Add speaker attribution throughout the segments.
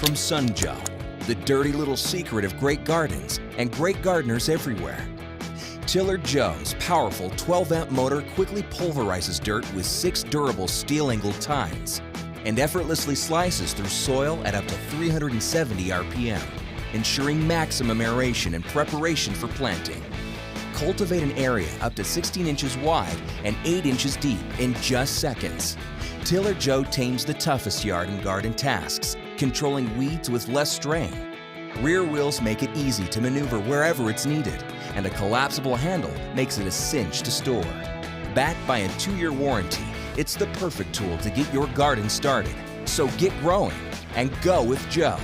Speaker 1: from Sun Joe, the dirty little secret of great gardens and great gardeners everywhere. Tiller Joe's powerful 12-amp motor quickly pulverizes dirt with 6 durable steel-angled tines and effortlessly slices through soil at up to 370 RPM, ensuring maximum aeration and preparation for planting. Cultivate an area up to 16 inches wide and 8 inches deep in just seconds. Tiller Joe tames the toughest yard and garden tasks, controlling weeds with less strain. Rear wheels make it easy to maneuver wherever it's needed, and a collapsible handle makes it a cinch to store. Backed by a 2-year warranty, it's the perfect tool to get your garden started. So get growing and go with Joe.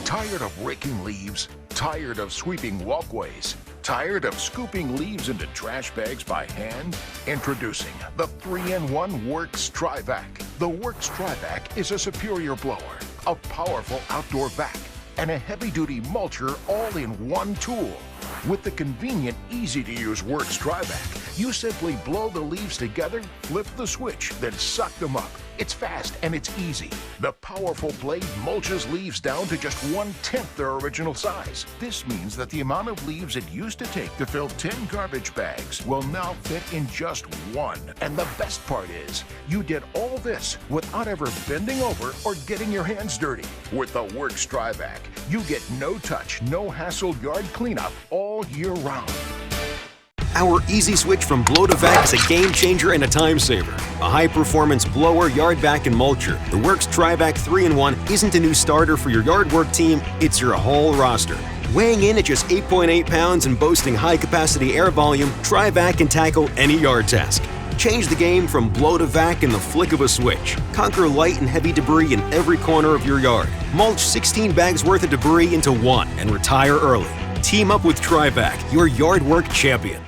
Speaker 2: Tired of raking leaves? Tired of sweeping walkways? Tired of scooping leaves into trash bags by hand? Introducing the 3-in-1 WORX Trivac. The WORX Trivac is a superior blower, a powerful outdoor vac, and a heavy-duty mulcher all in one tool. With the convenient, easy-to-use WORX Trivac, you simply blow the leaves together, flip the switch, then suck them up. It's fast and it's easy. The powerful blade mulches leaves down to just 1/10 their original size. This means that the amount of leaves it used to take to fill 10 garbage bags will now fit in just 1. And the best part is, you did all this without ever bending over or getting your hands dirty. With the WORX Trivac, you get no touch, no hassle yard cleanup all year round.
Speaker 3: Our easy switch from blow to vac is a game changer and a time saver. A high-performance blower, yard vac, and mulcher, the WORX Trivac 3-in-1 isn't a new starter for your yard work team, it's your whole roster. Weighing in at just 8.8 pounds and boasting high-capacity air volume, Trivac can tackle any yard task. Change the game from blow to vac in the flick of a switch. Conquer light and heavy debris in every corner of your yard. Mulch 16 bags worth of debris into 1 and retire early. Team up with Trivac, your yard work champion.